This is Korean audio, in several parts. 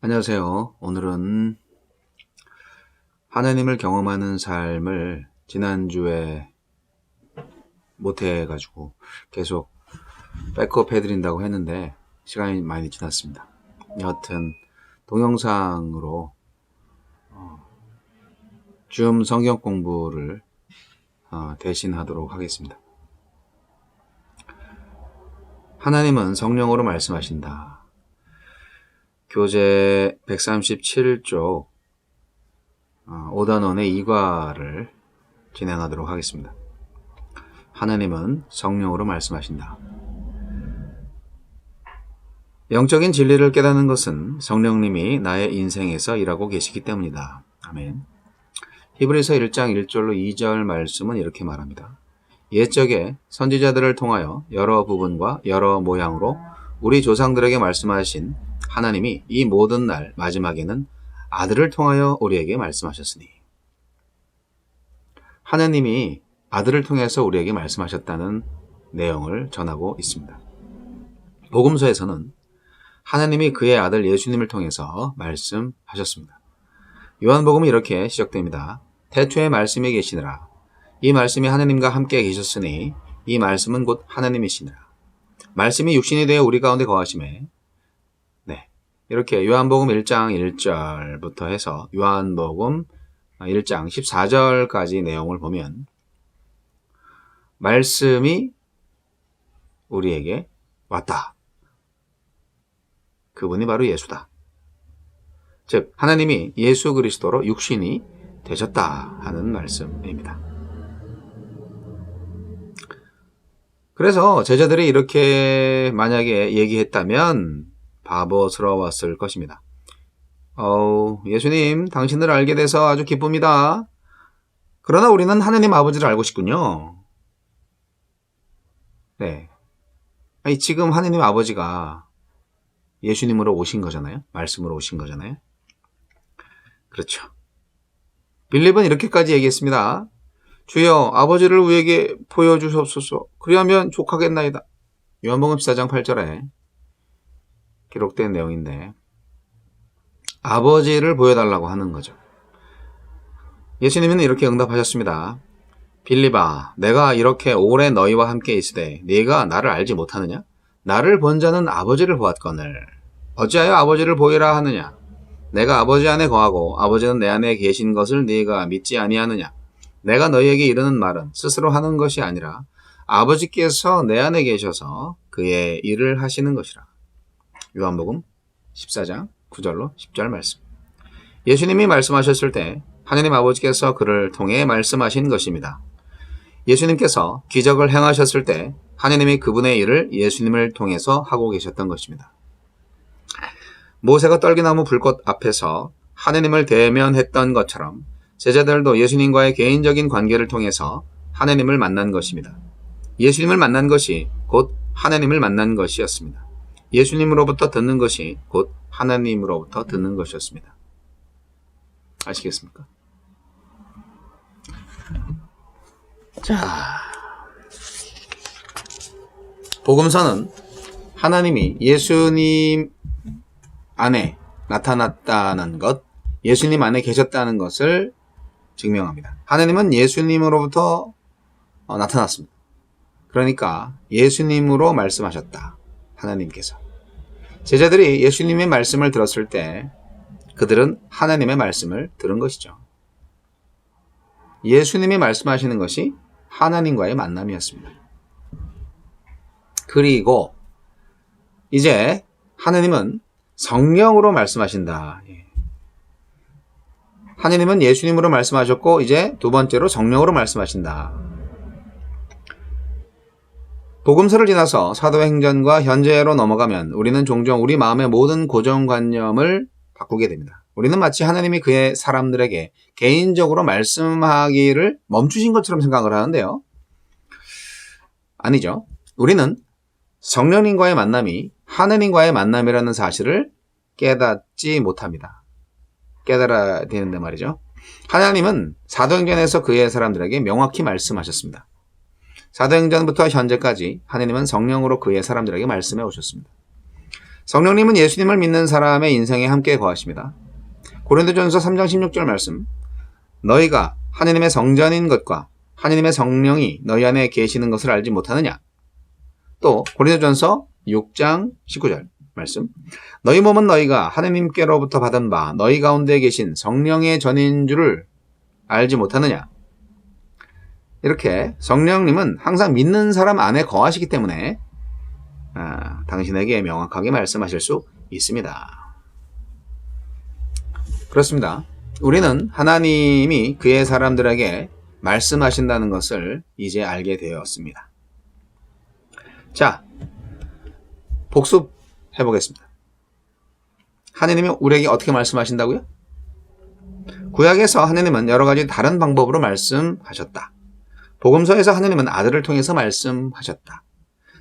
안녕하세요. 오늘은 하나님을 경험하는 삶을 지난주에 못해가지고 계속 백업 해드린다고 했는데 시간이 많이 지났습니다. 여하튼 동영상으로 줌 성경 공부를 대신 하도록 하겠습니다. 하나님은 성령으로 말씀하신다. 교재 137쪽 5단원의 2과를 진행하도록 하겠습니다. 하나님은 성령으로 말씀하신다. 영적인 진리를 깨닫는 것은 성령님이 나의 인생에서 일하고 계시기 때문이다. 아멘. 히브리서 1장 1절로 2절 말씀은 이렇게 말합니다. 옛적에 선지자들을 통하여 여러 부분과 여러 모양으로 우리 조상들에게 말씀하신 하나님이 이 모든 날 마지막에는 아들을 통하여 우리에게 말씀하셨으니, 하나님이 아들을 통해서 우리에게 말씀하셨다는 내용을 전하고 있습니다. 복음서에서는 하나님이 그의 아들 예수님을 통해서 말씀하셨습니다. 요한복음은 이렇게 시작됩니다. 태초에 말씀이 계시니라. 이 말씀이 하나님과 함께 계셨으니 이 말씀은 곧 하나님이시니라. 말씀이 육신이 되어 우리 가운데 거하심에, 이렇게 요한복음 1장 1절부터 해서 요한복음 1장 14절까지 내용을 보면 말씀이 우리에게 왔다. 그분이 바로 예수다. 즉 하나님이 예수 그리스도로 육신이 되셨다 하는 말씀입니다. 그래서 제자들이 이렇게 만약에 얘기했다면 바보스러웠을 것입니다. 예수님, 당신을 알게 돼서 아주 기쁩니다. 그러나 우리는 하나님 아버지를 알고 싶군요. 네. 아니, 지금 하나님 아버지가 예수님으로 오신 거잖아요. 말씀으로 오신 거잖아요. 그렇죠. 빌립은 이렇게까지 얘기했습니다. 주여, 아버지를 우리에게 보여주옵소서. 그리하면 족하겠나이다. 요한복음 14장 8절에 기록된 내용인데 아버지를 보여달라고 하는 거죠. 예수님은 이렇게 응답하셨습니다. 빌립아, 내가 이렇게 오래 너희와 함께 있으되 네가 나를 알지 못하느냐? 나를 본 자는 아버지를 보았거늘 어찌하여 아버지를 보이라 하느냐? 내가 아버지 안에 거하고 아버지는 내 안에 계신 것을 네가 믿지 아니하느냐? 내가 너희에게 이르는 말은 스스로 하는 것이 아니라 아버지께서 내 안에 계셔서 그의 일을 하시는 것이라. 요한복음 14장 9절로 10절 말씀. 예수님이 말씀하셨을 때 하나님 아버지께서 그를 통해 말씀하신 것입니다. 예수님께서 기적을 행하셨을 때 하나님이 그분의 일을 예수님을 통해서 하고 계셨던 것입니다. 모세가 떨기나무 불꽃 앞에서 하나님을 대면했던 것처럼 제자들도 예수님과의 개인적인 관계를 통해서 하나님을 만난 것입니다. 예수님을 만난 것이 곧 하나님을 만난 것이었습니다. 예수님으로부터 듣는 것이 곧 하나님으로부터 듣는 것이었습니다. 아시겠습니까? 자, 복음서는 하나님이 예수님 안에 나타났다는 것, 예수님 안에 계셨다는 것을 증명합니다. 하나님은 예수님으로부터 나타났습니다. 그러니까 예수님으로 말씀하셨다. 하나님께서. 제자들이 예수님의 말씀을 들었을 때 그들은 하나님의 말씀을 들은 것이죠. 예수님이 말씀하시는 것이 하나님과의 만남이었습니다. 그리고 이제 하나님은 성령으로 말씀하신다. 하나님은 예수님으로 말씀하셨고 이제 두 번째로 성령으로 말씀하신다. 복음서를 지나서 사도행전과 현재로 넘어가면 우리는 종종 우리 마음의 모든 고정관념을 바꾸게 됩니다. 우리는 마치 하나님이 그의 사람들에게 개인적으로 말씀하기를 멈추신 것처럼 생각을 하는데요. 아니죠. 우리는 성령님과의 만남이 하나님과의 만남이라는 사실을 깨닫지 못합니다. 깨달아야 되는데 말이죠. 하나님은 사도행전에서 그의 사람들에게 명확히 말씀하셨습니다. 사도행전부터 현재까지 하나님은 성령으로 그의 사람들에게 말씀해 오셨습니다. 성령님은 예수님을 믿는 사람의 인생에 함께 거하십니다. 고린도전서 3장 16절 말씀. 너희가 하느님의 성전인 것과 하느님의 성령이 너희 안에 계시는 것을 알지 못하느냐? 또 고린도전서 6장 19절 말씀. 너희 몸은 너희가 하느님께로부터 받은 바 너희 가운데 계신 성령의 전인 줄을 알지 못하느냐? 이렇게 성령님은 항상 믿는 사람 안에 거하시기 때문에 당신에게 명확하게 말씀하실 수 있습니다. 그렇습니다. 우리는 하나님이 그의 사람들에게 말씀하신다는 것을 이제 알게 되었습니다. 자, 복습해 보겠습니다. 하나님이 우리에게 어떻게 말씀하신다고요? 구약에서 하나님은 여러 가지 다른 방법으로 말씀하셨다. 복음서에서 하나님은 아들을 통해서 말씀하셨다.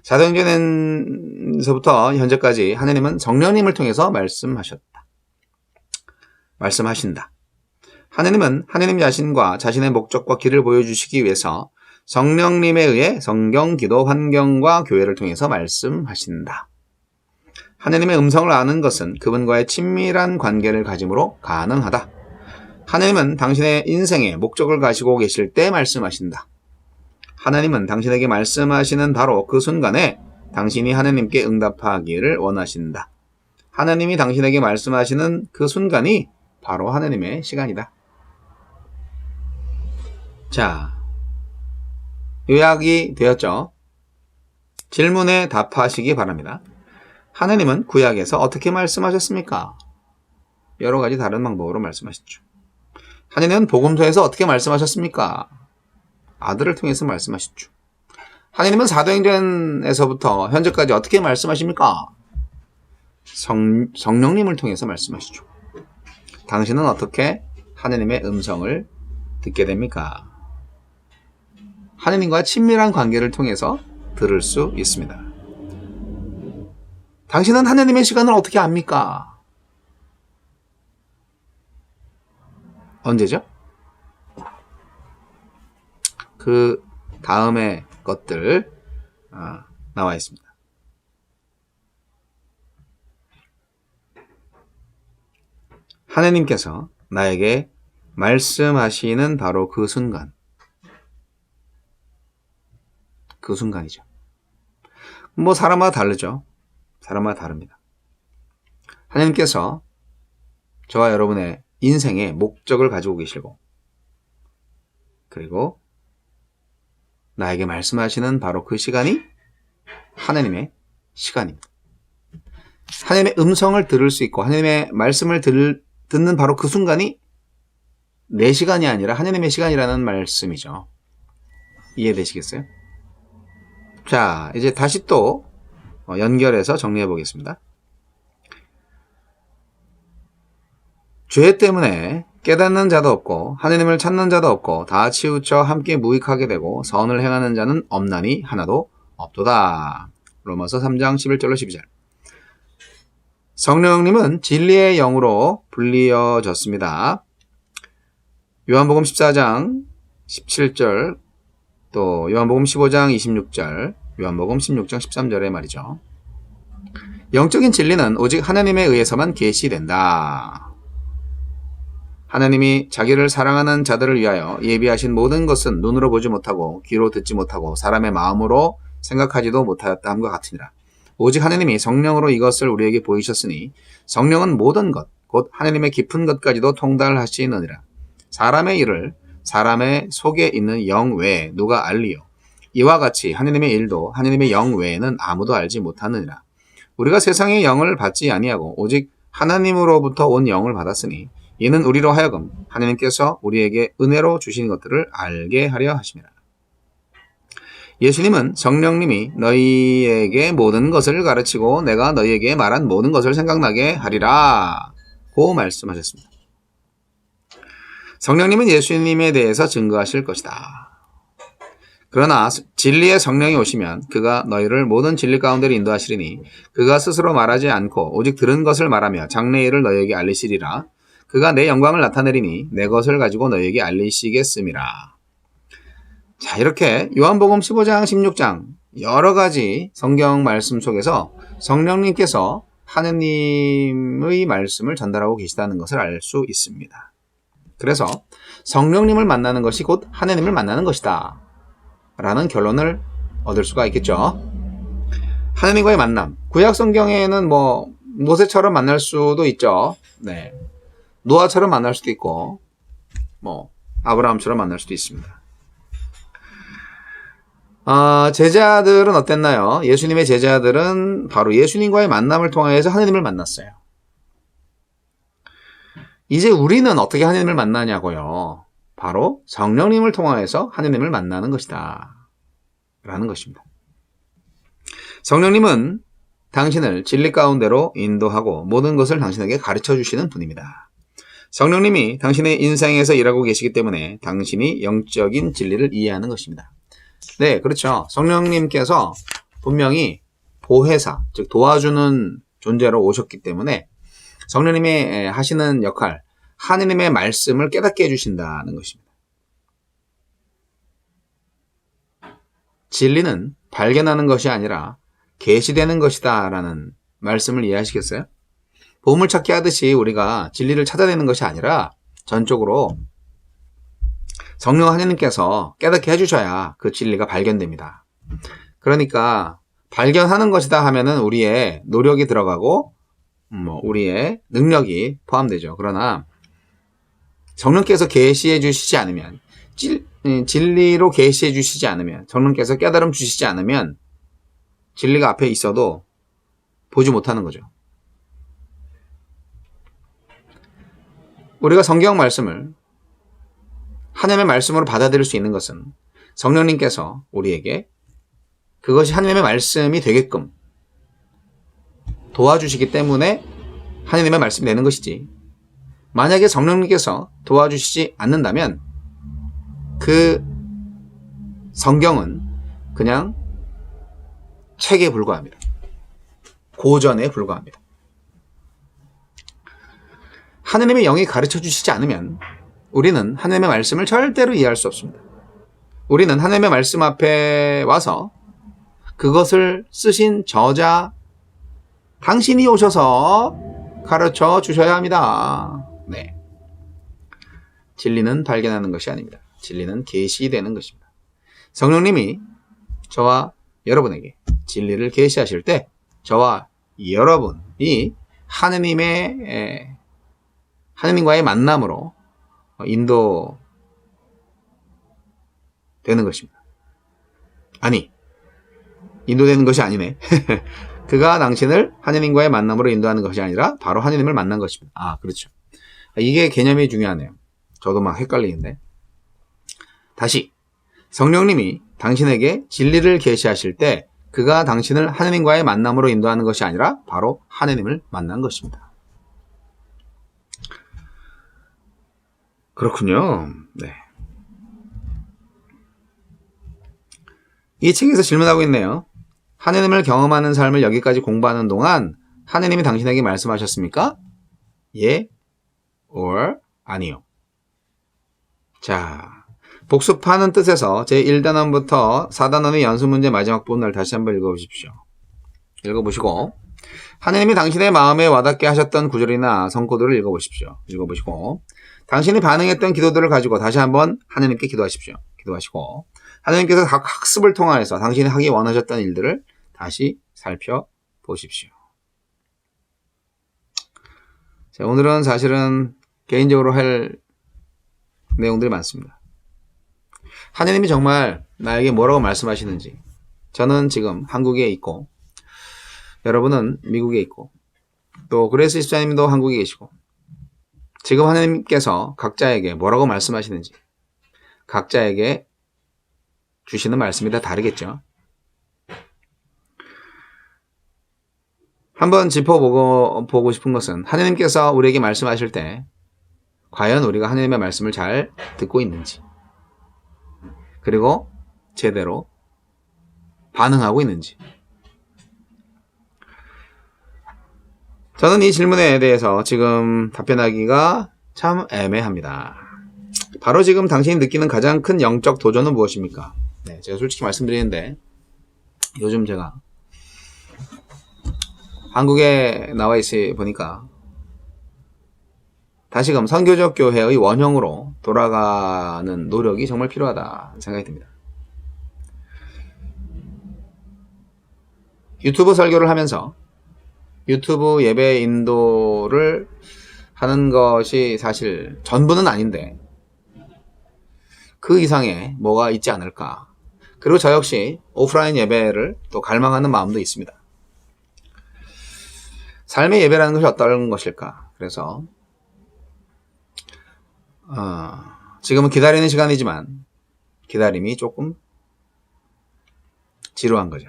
사도행전에서부터 현재까지 하나님은 성령님을 통해서 말씀하신다. 하나님은 하나님 자신과 자신의 목적과 길을 보여주시기 위해서 성령님에 의해 성경, 기도, 환경과 교회를 통해서 말씀하신다. 하나님의 음성을 아는 것은 그분과의 친밀한 관계를 가짐으로 가능하다. 하나님은 당신의 인생에 목적을 가지고 계실 때 말씀하신다. 하나님은 당신에게 말씀하시는 바로 그 순간에 당신이 하나님께 응답하기를 원하신다. 하나님이 당신에게 말씀하시는 그 순간이 바로 하나님의 시간이다. 자, 요약이 되었죠? 질문에 답하시기 바랍니다. 하나님은 구약에서 어떻게 말씀하셨습니까? 여러 가지 다른 방법으로 말씀하셨죠. 하나님은 복음서에서 어떻게 말씀하셨습니까? 아들을 통해서 말씀하셨죠. 하나님은 사도행전에서부터 현재까지 어떻게 말씀하십니까? 성령님을 통해서 말씀하시죠. 당신은 어떻게 하나님의 음성을 듣게 됩니까? 하나님과 친밀한 관계를 통해서 들을 수 있습니다. 당신은 하나님의 시간을 어떻게 압니까? 언제죠? 그 다음의 것들 나와 있습니다. 하나님께서 나에게 말씀하시는 바로 그 순간이죠. 뭐 사람마다 다르죠. 사람마다 다릅니다. 하나님께서 저와 여러분의 인생에 목적을 가지고 계시고 그리고 나에게 말씀하시는 바로 그 시간이 하나님의 시간입니다. 하나님의 음성을 들을 수 있고 하나님의 말씀을 듣는 바로 그 순간이 내 시간이 아니라 하나님의 시간이라는 말씀이죠. 이해되시겠어요? 자, 이제 다시 또 연결해서 정리해 보겠습니다. 죄 때문에 깨닫는 자도 없고 하나님을 찾는 자도 없고 다 치우쳐 함께 무익하게 되고 선을 행하는 자는 없나니 하나도 없도다. 로마서 3장 11절로 12절. 성령님은 진리의 영으로 불리어졌습니다. 요한복음 14장 17절 또 요한복음 15장 26절 요한복음 16장 13절의 말이죠. 영적인 진리는 오직 하나님에 의해서만 계시된다. 하나님이 자기를 사랑하는 자들을 위하여 예비하신 모든 것은 눈으로 보지 못하고 귀로 듣지 못하고 사람의 마음으로 생각하지도 못하였다 함과 같으니라. 오직 하나님이 성령으로 이것을 우리에게 보이셨으니 성령은 모든 것, 곧 하나님의 깊은 것까지도 통달하시느니라. 사람의 일을 사람의 속에 있는 영 외에 누가 알리요? 이와 같이 하나님의 일도 하나님의 영 외에는 아무도 알지 못하느니라. 우리가 세상의 영을 받지 아니하고 오직 하나님으로부터 온 영을 받았으니 이는 우리로 하여금 하나님께서 우리에게 은혜로 주신 것들을 알게 하려 하심이라. 예수님은 성령님이 너희에게 모든 것을 가르치고 내가 너희에게 말한 모든 것을 생각나게 하리라 고 말씀하셨습니다. 성령님은 예수님에 대해서 증거하실 것이다. 그러나 진리의 성령이 오시면 그가 너희를 모든 진리 가운데로 인도하시리니 그가 스스로 말하지 않고 오직 들은 것을 말하며 장래의 일을 너희에게 알리시리라. 그가 내 영광을 나타내리니 내 것을 가지고 너희에게 알리시겠음이라. 자, 이렇게 요한복음 15장 16장 여러 가지 성경 말씀 속에서 성령님께서 하느님의 말씀을 전달하고 계시다는 것을 알 수 있습니다. 그래서 성령님을 만나는 것이 곧 하느님을 만나는 것이다 라는 결론을 얻을 수가 있겠죠. 하느님과의 만남, 구약 성경에는 뭐 모세처럼 만날 수도 있죠. 네, 노아처럼 만날 수도 있고 뭐 아브라함처럼 만날 수도 있습니다. 제자들은 어땠나요? 예수님의 제자들은 바로 예수님과의 만남을 통해서 하느님을 만났어요. 이제 우리는 어떻게 하느님을 만나냐고요? 바로 성령님을 통해서 하느님을 만나는 것이다 라는 것입니다. 성령님은 당신을 진리 가운데로 인도하고 모든 것을 당신에게 가르쳐 주시는 분입니다. 성령님이 당신의 인생에서 일하고 계시기 때문에 당신이 영적인 진리를 이해하는 것입니다. 네, 그렇죠. 성령님께서 분명히 보혜사, 즉 도와주는 존재로 오셨기 때문에 성령님이 하시는 역할, 하느님의 말씀을 깨닫게 해주신다는 것입니다. 진리는 발견하는 것이 아니라 계시되는 것이다 라는 말씀을 이해하시겠어요? 보물찾기 하듯이 우리가 진리를 찾아내는 것이 아니라 전적으로 성령 하느님께서 깨닫게 해주셔야 그 진리가 발견됩니다. 그러니까 발견하는 것이다 하면은 우리의 노력이 들어가고 우리의 능력이 포함되죠. 그러나 성령께서 계시해 주시지 않으면, 진리로 계시해 주시지 않으면, 성령께서 깨달음 주시지 않으면 진리가 앞에 있어도 보지 못하는 거죠. 우리가 성경 말씀을 하나님의 말씀으로 받아들일 수 있는 것은 성령님께서 우리에게 그것이 하나님의 말씀이 되게끔 도와주시기 때문에 하나님의 말씀이 되는 것이지, 만약에 성령님께서 도와주시지 않는다면 그 성경은 그냥 책에 불과합니다. 고전에 불과합니다. 하느님의 영이 가르쳐 주시지 않으면 우리는 하느님의 말씀을 절대로 이해할 수 없습니다. 우리는 하느님의 말씀 앞에 와서 그것을 쓰신 저자 당신이 오셔서 가르쳐 주셔야 합니다. 네. 진리는 발견하는 것이 아닙니다. 진리는 계시되는 것입니다. 성령님이 저와 여러분에게 진리를 계시하실 때 저와 여러분이 하느님과의 만남으로 인도되는 것입니다. 아니, 인도되는 것이 아니네. 그가 당신을 하느님과의 만남으로 인도하는 것이 아니라 바로 하느님을 만난 것입니다. 아, 그렇죠. 이게 개념이 중요하네요. 저도 막 헷갈리는데. 다시, 성령님이 당신에게 진리를 계시하실 때 그가 당신을 하느님과의 만남으로 인도하는 것이 아니라 바로 하느님을 만난 것입니다. 그렇군요. 네. 이 책에서 질문하고 있네요. 하느님을 경험하는 삶을 여기까지 공부하는 동안 하느님이 당신에게 말씀하셨습니까? 예, or 아니요. 자, 복습하는 뜻에서 제1단원부터 4단원의 연습문제 마지막 부분을 다시 한번 읽어보십시오. 읽어보시고 하느님이 당신의 마음에 와닿게 하셨던 구절이나 성코드를 읽어보십시오. 읽어보시고 당신이 반응했던 기도들을 가지고 다시 한번 하느님께 기도하십시오. 기도하시고 하느님께서 각 학습을 통하여서 당신이 하기 원하셨던 일들을 다시 살펴보십시오. 자, 오늘은 사실은 개인적으로 할 내용들이 많습니다. 하느님이 정말 나에게 뭐라고 말씀하시는지, 저는 지금 한국에 있고 여러분은 미국에 있고 또 그레이스 집사님도 한국에 계시고 지금 하느님께서 각자에게 뭐라고 말씀하시는지 각자에게 주시는 말씀이 다 다르겠죠. 한번 짚어보고 싶은 것은 하느님께서 우리에게 말씀하실 때 과연 우리가 하느님의 말씀을 잘 듣고 있는지, 그리고 제대로 반응하고 있는지. 저는 이 질문에 대해서 지금 답변하기가 참 애매합니다. 바로 지금 당신이 느끼는 가장 큰 영적 도전은 무엇입니까? 네, 제가 솔직히 말씀드리는데 요즘 제가 한국에 나와 있어 보니까 다시금 선교적 교회의 원형으로 돌아가는 노력이 정말 필요하다 생각이 듭니다. 유튜브 설교를 하면서 유튜브 예배 인도를 하는 것이 사실 전부는 아닌데 그 이상의 뭐가 있지 않을까. 그리고 저 역시 오프라인 예배를 또 갈망하는 마음도 있습니다. 삶의 예배라는 것이 어떤 것일까? 그래서 지금은 기다리는 시간이지만 기다림이 조금 지루한 거죠.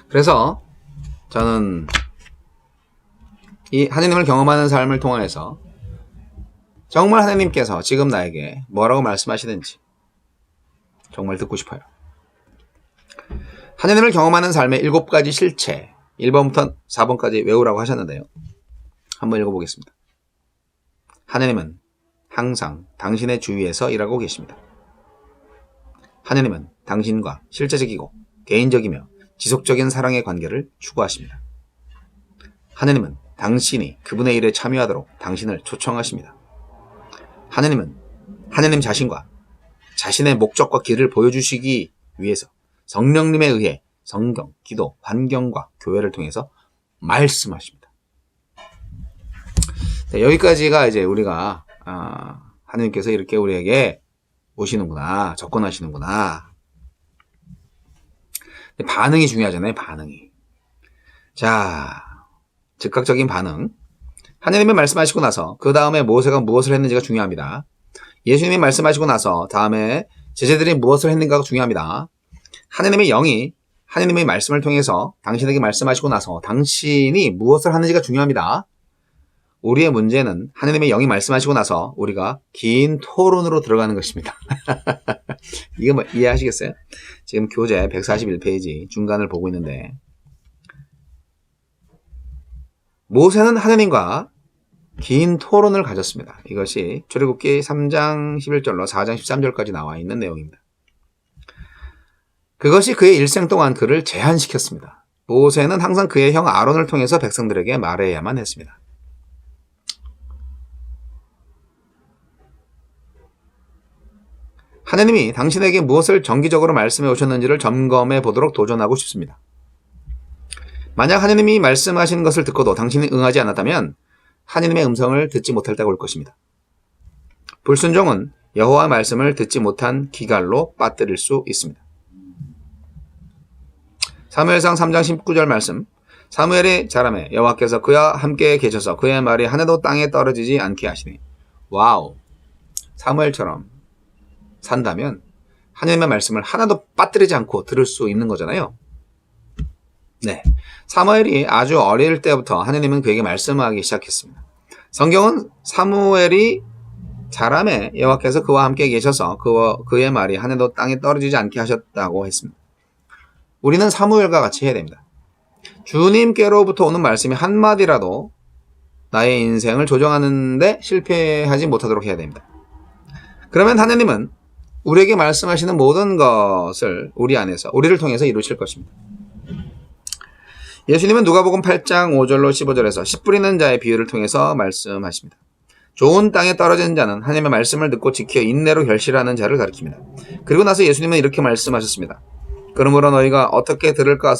그래서 저는 이 하나님을 경험하는 삶을 통해서 정말 하나님께서 지금 나에게 뭐라고 말씀하시는지 정말 듣고 싶어요. 하나님을 경험하는 삶의 7가지 실체 1번부터 4번까지 외우라고 하셨는데요. 한번 읽어보겠습니다. 하나님은 항상 당신의 주위에서 일하고 계십니다. 하나님은 당신과 실제적이고 개인적이며 지속적인 사랑의 관계를 추구하십니다. 하나님은 당신이 그분의 일에 참여하도록 당신을 초청하십니다. 하나님은 하나님 자신과 자신의 목적과 길을 보여주시기 위해서 성령님에 의해 성경, 기도, 환경과 교회를 통해서 말씀하십니다. 네, 여기까지가 이제 우리가 하나님께서 이렇게 우리에게 오시는구나, 접근하시는구나. 반응이 중요하잖아요. 반응이. 자, 즉각적인 반응. 하나님이 말씀하시고 나서 그 다음에 모세가 무엇을 했는지가 중요합니다. 예수님이 말씀하시고 나서 다음에 제자들이 무엇을 했는가가 중요합니다. 하나님의 영이 하나님의 말씀을 통해서 당신에게 말씀하시고 나서 당신이 무엇을 하는지가 중요합니다. 우리의 문제는 하나님의 영이 말씀하시고 나서 우리가 긴 토론으로 들어가는 것입니다. 이거 뭐 이해하시겠어요? 지금 교재 141페이지 중간을 보고 있는데 모세는 하나님과 긴 토론을 가졌습니다. 이것이 출애굽기 3장 11절로 4장 13절까지 나와 있는 내용입니다. 그것이 그의 일생 동안 그를 제한시켰습니다. 모세는 항상 그의 형 아론을 통해서 백성들에게 말해야만 했습니다. 하나님이 당신에게 무엇을 정기적으로 말씀해 오셨는지를 점검해 보도록 도전하고 싶습니다. 만약 하나님이 말씀하신 것을 듣고도 당신이 응하지 않았다면 하나님의 음성을 듣지 못할 때가 올 것입니다. 불순종은 여호와 말씀을 듣지 못한 기갈로 빠뜨릴 수 있습니다. 사무엘상 3장 19절 말씀. 사무엘이 자라매 여호와께서 그와 함께 계셔서 그의 말이 하나도 땅에 떨어지지 않게 하시니. 와우. 사무엘처럼 산다면 하나님의 말씀을 하나도 빠뜨리지 않고 들을 수 있는 거잖아요. 네, 사무엘이 아주 어릴 때부터 하나님은 그에게 말씀하기 시작했습니다. 성경은 사무엘이 자라매 여호와께서 그와 함께 계셔서 그의 말이 하나도 땅에 떨어지지 않게 하셨다고 했습니다. 우리는 사무엘과 같이 해야 됩니다. 주님께로부터 오는 말씀이 한마디라도 나의 인생을 조정하는데 실패하지 못하도록 해야 됩니다. 그러면 하나님은 우리에게 말씀하시는 모든 것을 우리 안에서 우리를 통해서 이루실 것입니다. 예수님은 누가복음 8장 5절로 15절에서 씨 뿌리는 자의 비유를 통해서 말씀하십니다. 좋은 땅에 떨어진 자는 하나님의 말씀을 듣고 지켜 인내로 결실하는 자를 가리킵니다. 그리고 나서 예수님은 이렇게 말씀하셨습니다. 그러므로 너희가 어떻게 들을까